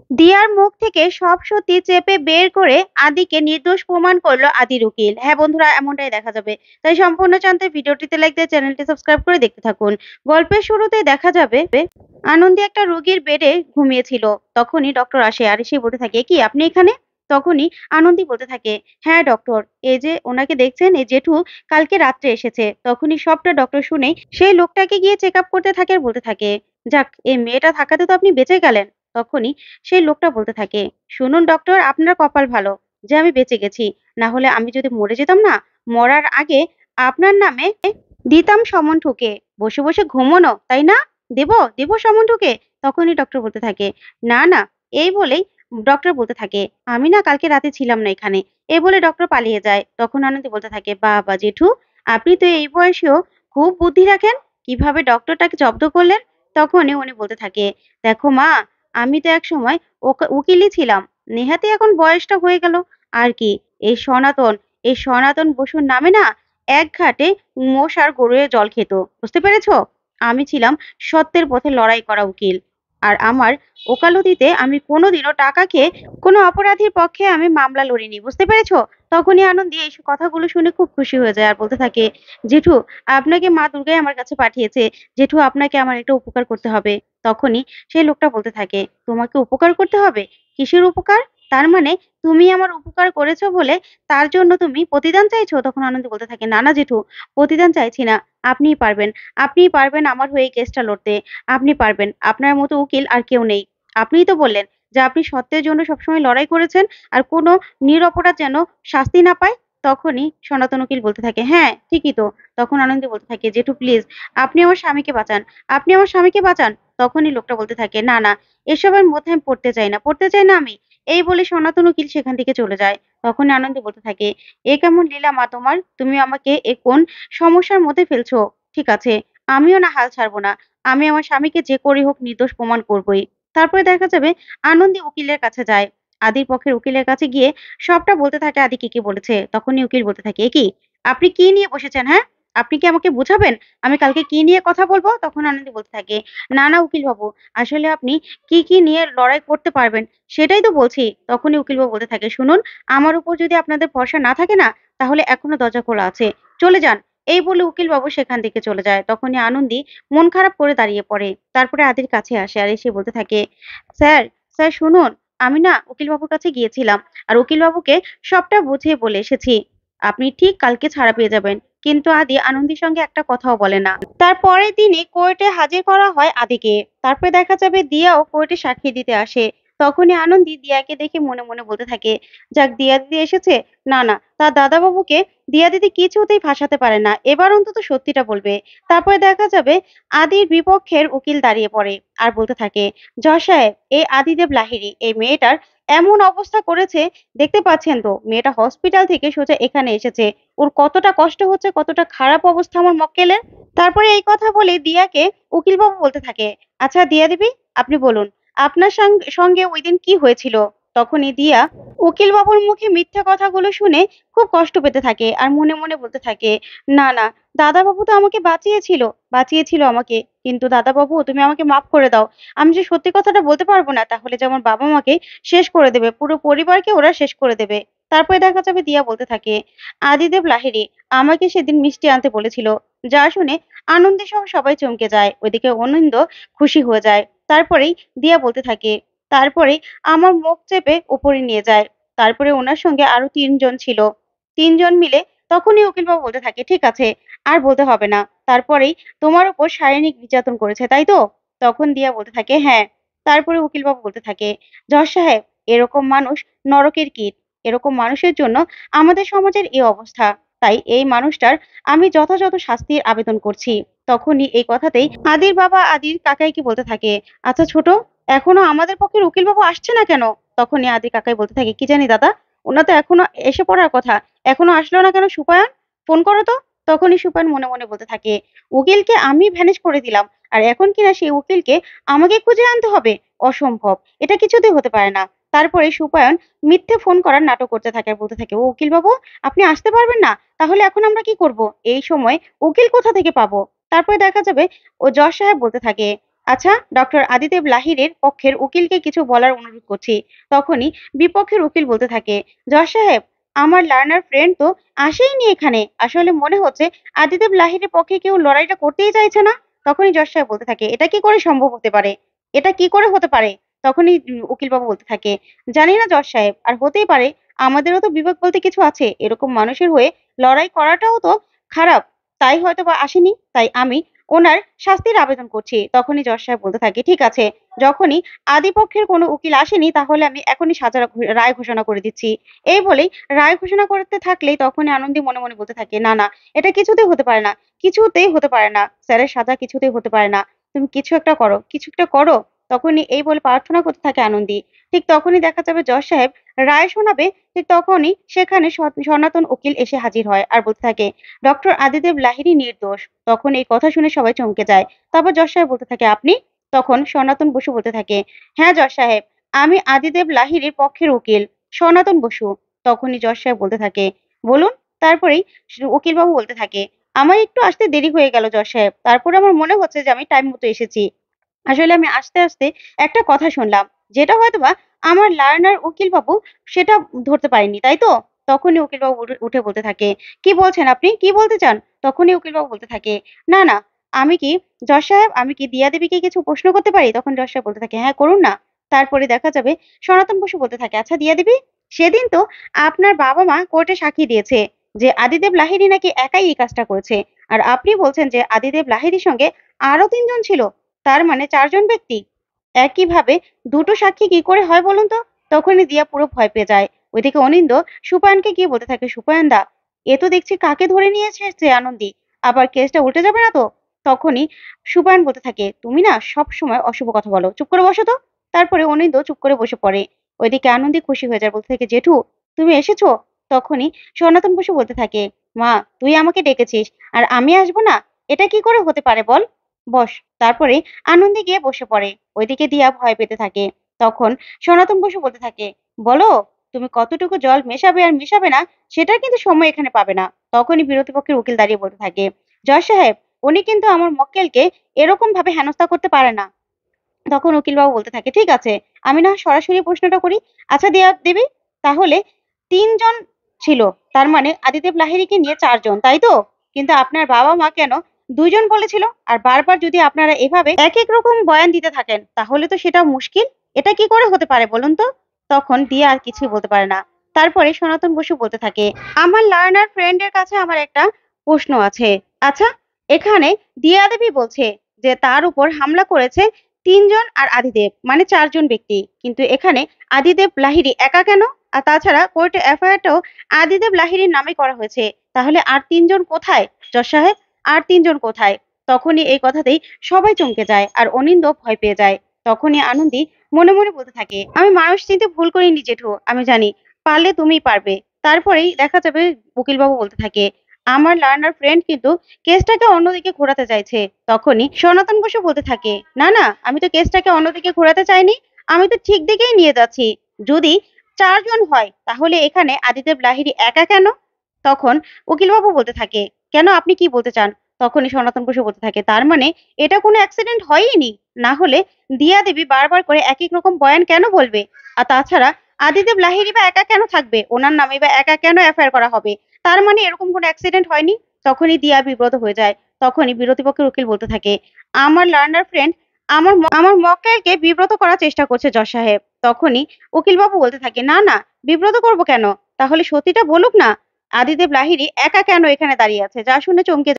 দিয়ার মুখ থেকে সব সত্যি চেপে বের করে আদিকে নির্দোষ প্রমাণ করলো আদির উকিল। হ্যাঁ বন্ধুরা, এমনটাই দেখা যাবে। তাই সম্পূর্ণ জানতে ভিডিওটিতে লাইক দিয়ে চ্যানেলটি সাবস্ক্রাইব করে দেখতে থাকুন। গল্পের শুরুতে দেখা যাবে আনন্দী একটা রোগীর বেডে ঘুমিয়েছিল। তখনই ডক্টর আসে আর এসে বলতে থাকে, কি আপনি এখানে? তখনই আনন্দী বলতে থাকে, হ্যাঁ ডক্টর, এই যে ওনাকে দেখছেন, এই জেঠু কালকে রাত্রে এসেছে। তখনই সবটা ডক্টর শুনে সেই লোকটাকে গিয়ে চেক আপ করতে থাকে আর বলতে থাকে, যাক, এই মেয়েটা থাকাতে তো আপনি বেঁচে গেলেন। তখনই সেই লোকটা বলতে থাকে, শুনুন ডক্টর, আপনার কপাল ভালো যে আমি বেঁচে গেছি। না হলে আমি যদি মরে যেতাম না, মরার আগে আপনার নামে দিতাম সমন ঠুকে। বসে বসে ঘুমোনো, তাই না? দেব দেব সমন ঠুকে। তখনই ডক্টর বলতে থাকে, না না। এই বলেই ডক্টর বলতে থাকে, আমি না কালকে রাতে ছিলাম না এখানে। এই বলে ডক্টর পালিয়ে যায়। তখন আনন্দী বলতে থাকে, বাবা জেঠু, আপনি তো এই বয়সেও খুব বুদ্ধি রাখেন। কিভাবে ডক্টরটাকে জব্দ করলেন? তখনই উনি বলতে থাকে, দেখো মা, আমি তো একসময় উকিলই ছিলাম। নেহাতি এখন বয়সটা হয়ে গেল। আর কি, এই সনাতন এই সনাতন বসুর নামে না এক ঘাটে মোষ আর গরুয়ে জল খেত। বুঝতে পেরেছো? আমি ছিলাম সত্যের পথে লড়াই করা উকিল। আর আমার ওকালতিতে আমি কোনোদিনও টাকা খেয়ে কোনো অপরাধীর পক্ষে আমি মামলা লড়িনি। বুঝতে পেরেছো? তখনই আনন্দী এই কথাগুলো শুনে খুব খুশি হয়ে যায় আর বলতে থাকে, জেঠু, আপনাকে মা দুর্গাই আমার কাছে পাঠিয়েছে। জেঠু, আপনাকে আমার একটা উপকার করতে হবে। তখনই সেই লোকটা বলতে থাকে, তোমাকে উপকার করতে হবে? কিসের উপকার? তার মানে তুমি আমার উপকার করেছো বলে তার জন্য তুমি প্রতিদান চাইছো? তখন আনন্দ বলতে থাকে, না না জেঠু, প্রতিদান চাইছি না। আপনিই পারবেন। আপনিই পারবেন আমার হয়ে কেসটা লড়তে। আপনি পারবেন। আপনার মতো উকিল আর কেউ নেই। আপনিই তো বললেন যে আপনি সত্যের জন্য সবসময় লড়াই করেছেন আর কোনো নিরপরাধ যেন শাস্তি না পায়। তখনই সনাতন উকিল বলতে থাকে, হ্যাঁ ঠিকই তো। তখন আনন্দী বলতে থাকে, জেঠু প্লিজ, আপনি আমার স্বামীকে বাঁচান। আপনি আমার স্বামীকে বাঁচান। তখনই লোকটা বলতে থাকে, না না, এসবের মধ্যে আমি পড়তে চাই না, পড়তে চাই না আমি। এই বলে সনাতন উকিল সেখান থেকে চলে যায়। তখন আনন্দী বলতে থাকে, এ কেমন লীলা মা তোমার? তুমি আমাকে এ কোন সমস্যার মধ্যে ফেলছো? ঠিক আছে, আমিও না হাল ছাড়বো না। আমি আমার স্বামীকে যে করে হোক নির্দোষ প্রমাণ করবোই। তারপরে দেখা যাবে আনন্দী উকিলের কাছে যায়। আদির পক্ষের উকিলের কাছে গিয়ে সবটা বলতে থাকে আদি কি কি বলেছে। তখনই উকিল বলতে থাকে, এ কি, আপনি কি নিয়ে বসেছেন? হ্যাঁ, আপনি কি আমাকে বুঝাবেন আমি কালকে কি নিয়ে কথা বলবো? তখন আনন্দী বলতে থাকে, না না উকিল বাবু, আসলে আপনি কি কি নিয়ে লড়াই করতে পারবেন সেটাই তো বলছি। তখনই উকিল বাবু বলতে থাকে, শুনুন, আমার উপর যদি আপনাদের ভরসা না থাকে না, তাহলে এখনো দরজা খোলা আছে, চলে যান। এই বলে উকিল বাবু সেখান থেকে চলে যায়। তখনই আনন্দী মন খারাপ করে দাঁড়িয়ে পড়ে। তারপরে আদির কাছে আসে আর এসে বলতে থাকে, স্যার, স্যার শুনুন, আমি না উকিল বাবুর কাছে গিয়েছিলাম আর উকিল বাবুকে সবটা বুঝিয়ে বলে এসেছি। আপনি ঠিক কালকে ছাড়া পেয়ে যাবেন। কিন্তু আদি আনন্দীর সঙ্গে একটা কথাও বলে না। তার পরের দিনই কোর্টে হাজির করা হয় আদিকে। তারপরে দেখা যাবে দিয়াও কোর্টে সাক্ষী দিতে আসে। তখনই আনন্দী দিয়াকে দেখে মনে মনে বলতে থাকে, যাক, দিয়া দিদি এসেছে। না না, তার দাদা বাবুকে দিয়া দিদি কিছুতেই ফাঁসাতে পারে না। এবার অন্তত সত্যিটা বলবে। তারপরে দেখা যাবে আদির বিপক্ষের উকিল দাঁড়িয়ে পড়ে আর বলতে থাকে, জজ সাহেব, এই আদিদেব লাহিড়ী এই মেয়েটার এমন অবস্থা করেছে, দেখতে পাচ্ছেন তো, মেয়েটা হসপিটাল থেকে সোজা এখানে এসেছে। ওর কতটা কষ্ট হচ্ছে, কতটা খারাপ অবস্থা আমার মক্কেলের। তারপরে এই কথা বলে দিয়াকে উকিলবাবু বলতে থাকে, আচ্ছা দিয়া দেবী, আপনি বলুন, আপনার সঙ্গে ওই দিন কি হয়েছিল? তখনই দিয়া উকিলবাবুর মুখে মিথ্যা কথাগুলো শুনে খুব কষ্ট পেতে থাকে আর মনে মনে বলতে থাকে, না না, দাদাবাবু তো আমাকে বাঁচিয়েছিল, বাঁচিয়েছিল আমাকে। কিন্তু দাদাবাবু, তুমি আমাকে মাফ করে দাও। আমি যে সত্যি কথাটা বলতে পারবো না, তাহলে যে আমার বাবা মাকে শেষ করে দেবে, পুরো পরিবারকে ওরা শেষ করে দেবে। তারপরে দেখা যাবে দিয়া বলতে থাকে, আদিদেব লাহিড়ী আমাকে সেদিন মিষ্টি আনতে বলেছিল। যা শুনে আনন্দে সহ সবাই চমকে যায়। ওইদিকে অনিন্দ খুশি হয়ে যায়। তারপরেই দিয়া বলতে থাকে, তারপরেই আমার মুখ চেপে উপরে নিয়ে যায়। তারপরে ওনার সঙ্গে আরো তিনজন ছিল। তিনজন মিলে তখনই উকিলবাবু বলতে থাকে, ঠিক আছে, আর বলতে হবে না। তারপরেই তোমার উপর শারীরিক নির্যাতন করেছে, তাই তো? তখন দিয়া বলতে থাকে, হ্যাঁ। তারপরে উকিলবাবু বলতে থাকে, জজ সাহেব, এরকম মানুষ নরকের কীট। এরকম মানুষের জন্য আমাদের সমাজের এই অবস্থা। তাই এই মানুষটার আমি যথাযথ শাস্তির আবেদন করছি। তখনই এই কথাতেই আদির বাবা আদির কাকাইকে বলতে থাকে, আচ্ছা ছোট, এখনো আমাদের পক্ষের উকিলবাবু আসছে না কেন? তখনই আদির কাকাই বলতে থাকে, কি জানি দাদা, ওনা তো এখনো এসে পড়ার কথা, এখনো আসলো না কেন? সুপায়ন, ফোন করো তো। তখনই সুপায়ন মনে মনে বলতে থাকে, উকিলকে আমি ভ্যানিশ করে দিলাম, আর এখন কিনা সেই উকিলকে আমাকে খুঁজে আনতে হবে? অসম্ভব, এটা কিছুতেই হতে পারে না। তারপরে সুপায়ন মিথ্যে ফোন করার নাটক করতে থাকে আর বলতে থাকে, ও উকিল বাবু, আপনি আসতে পারবেন না? তাহলে এখন আমরা কি করব? এই সময় উকিল কোথা থেকে পাবো? তারপরে দেখা যাবে ও জজ সাহেব বলতে থাকে, আচ্ছা, ডক্টর আদিদেব লাহিড়ীর পক্ষের উকিলকে কিছু বলার অনুরোধ করছি। তখনই বিপক্ষের উকিল বলতে থাকে, জজ সাহেব, আমার লার্নার ফ্রেন্ড তো আসেইনি এখানে। আসলে মনে হচ্ছে আদিদেব লাহিড়ীর পক্ষে কেউ লড়াইটা করতেই চাইছে না। তখনই জজ সাহেব বলতে থাকে, এটা কি করে সম্ভব হতে পারে? এটা কি করে হতে পারে? তখনই উকিলবাবু বলতে থাকে, জানি না জজ সাহেব, আর হতেই পারে। আমাদেরও তো বিবেক বলতে কিছু আছে। এরকম মানুষের হয়ে লড়াই করাটাও তো খারাপ। তাই হয়তোবা আসেনি। তাই আমি ওনার শাস্তির আবেদন করছি। তখনই জজ সাহেব বলতে থাকে, ঠিক আছে, যখনই আদিপক্ষের কোনো উকিল আসেনি তাহলে আমি এখনই সাজার রায় ঘোষণা করে দিচ্ছি। এই বলেই রায় ঘোষণা করতে থাকলেই তখনই আনন্দী মনে মনে বলতে থাকে, না না, এটা কিছুতেই হতে পারে না, কিছুতেই হতে পারে না, স্যারের সাজা কিছুতেই হতে পারে না। তুমি কিছু একটা করো, কিছু একটা করো। তখনই এই বলে প্রার্থনা করতে থাকে আনন্দী। ঠিক তখনই দেখা যাবে জজ সাহেব রায় শোনাবে। ঠিক তখনই সেখানে সনাতন উকিল এসে হাজির হয় আর বলতে থাকে, ডক্টর আদিদেব লাহিড়ী নির্দোষ। তখন এই কথা শুনে সবাই চমকে যায়। তারপর জজ সাহেব বলতে থাকে, আপনি? তখন সনাতন বসু বলতে থাকে, হ্যাঁ জজ সাহেব, আমি আদিদেব লাহিড়ীর পক্ষের উকিল, সনাতন বসু। তখনই জজ সাহেব বলতে থাকে, বলুন। তারপরেই উকিলবাবু বলতে থাকে, আমার একটু আসতে দেরি হয়ে গেল জজ সাহেব। তারপরে আমার মনে হচ্ছে যে আমি টাইম মতো এসেছি। আসলে আমি আসতে, আসতে একটা কথা শুনলাম, যেটা হয়তোবা আমার লার্নার উকিলবাবু সেটা ধরতে পারেনি, তাই তো? তখনই উকিলবাবু উঠে বলতে থাকে, কি বলছেন আপনি? কি বলতে চান? তখনই উকিলবাবু বলতে থাকে, না, না, আমি কি, জজ সাহেব, আমি কি দিয়া দেবীকে কিছু প্রশ্ন করতে পারি? তখন জজ সাহেব বলতে থাকে, হ্যাঁ, করুন না। তারপরে দেখা যাবে সনাতন বসু বলতে থাকে, আচ্ছা দিয়া দেবী, সেদিন তো আপনার বাবা-মা কোর্টে সাক্ষী দিয়েছে যে আদিদেব লাহিড়ী নাকি একাই এই কাজটা করেছে। আর আপনি বলছেন যে আদিদেব লাহিড়ীর সঙ্গে আরো ৩ জন ছিল। তার মানে ৪ জন ব্যক্তি। একইভাবে দুটো সাক্ষী কি করে হয় বলুন তো? তখনই দিয়া পুরো ভয় পেয়ে যায়। ওইদিকে অনিন্দ্য সুপায়নকে গিয়ে বলতে থাকে, সুপায়ন দা, এ তো দেখছি কাকে ধরে নিয়ে এসেছে আনন্দী। আবার কেসটা উল্টে যাবে না তো? তখনই সুপায়ন বলতে থাকে, তুমি না সব সময় অশুভ কথা বলো। চুপ করে বসো তো। তারপরে অনিন্দ্য চুপ করে বসে পড়ে। ওইদিকে আনন্দী খুশি হয়ে যায়, বলতে থাকে, জেঠু, তুমি এসেছো? তখনই সনাতন বসু বলতে থাকে, মা, তুই আমাকে ডেকেছিস আর আমি আসবো না? এটা কি করে হতে পারে বল? বস। তারপরে আনন্দে গিয়ে বসে পড়ে। ওইদিকে দিয়া ভয় পেতে থাকে। তখন সনাতন বসু বলতে থাকে, বলো, তুমি কতটুকু জল মেশাবে আর মেশাবে না সেটার কিন্তু সময় এখানে পাবে না। তখনই বিরোধী পক্ষের উকিল দাঁড়িয়ে বলতে থাকে, জজ সাহেব, উনি কিন্তু আমার মক্কেলকে এরকম ভাবে হেনস্থা করতে পারে না। তখন উকিলবাবু বলতে থাকে, ঠিক আছে, আমি না হয় সরাসরি প্রশ্নটা করি। আচ্ছা দিয়া দেবী, তাহলে ৩ জন ছিল, তার মানে আদিদেব লাহিড়ীকে নিয়ে ৪ জন, তাই তো? কিন্তু আপনার বাবা-মা কেন ২ জন বলেছিল? আর বারবার যদি আপনারা এভাবে একেক রকম বয়ান দিতে থাকেন তাহলে তো সেটা মুশকিল। এটা কি করে হতে পারে বলুন তো? তখন দিয়া আর কিছুই বলতে পারে না। তারপরে সনাতন বসু বলতে থাকে, আমার লার্নার ফ্রেন্ড এর কাছে আমার একটা প্রশ্ন আছে। আচ্ছা, এখানে দিয়া দেবী বলছে যে তার উপর হামলা করেছে ৩ জন আর আদিদেব, মানে ৪ জন ব্যক্তি। কিন্তু এখানে আদিদেব লাহিড়ী একা কেন? আর তাছাড়া কোর্টে এফআইআরটাও আদিদেব লাহিড়ীর নামে করা হয়েছে। তাহলে আর ৩ জন কোথায়? জজ সাহেব, আর ৩ জন কোথায়? তখনই এই কথাতেই সবাই চমকে যায় আর অনিন্দ ভয় পেয়ে যায়। তখনই আনন্দী মনে মনে বলতে থাকে, আমি মানুষ চিনতে ভুল করিনি জেঠু, আমি জানি পারলে তুমিই পারবে। তারপরেই দেখা যাবে উকিলবাবু বলতে থাকে, আমার লার্নার ফ্রেন্ড কিন্তু কেসটাকে অন্যদিকে ঘোরাতে চাইছে। তখনই সনাতন বসু বলতে থাকে, না না, আমি তো কেসটাকে অন্যদিকে ঘোরাতে চাইনি, আমি তো ঠিক দিকেই নিয়ে যাচ্ছি। যদি ৪ জন হয় তাহলে এখানে আদিদেব লাহিড়ী একা কেন? তখন উকিলবাবু বলতে থাকে, কেন, আপনি কি বলতে চান? তখনই সনাতন বসু বলতে থাকে, তার মানে এটা কোনো অ্যাক্সিডেন্ট হয়ইনি। না হলে দিয়া দেবী বারবার করে এক এক রকম বয়ান কেন বলবে? আর তাছাড়া আদিদেব লাহিড়ী বা একা কেন থাকবে? ওনার নামে বা একা কেন এফআইআর করা হবে? তার মানে এরকম কোনো অ্যাক্সিডেন্ট হয়নি। তখনই দিয়া বিব্রত হয়ে যায়। তখনই বিরোধী পক্ষের উকিল বলতে থাকে, আমার লার্নার ফ্রেন্ড আমার মক্কেলকে বিব্রত করার চেষ্টা করছে জজ সাহেব। তখনই উকিলবাবু বলতে থাকে, না না, বিব্রত করব কেন? তাহলে সত্যিটা বলুক না, আদিদেব লাহিড়ী একা কেন এখানে দাঁড়িয়ে আছে? যা শুনে চমকে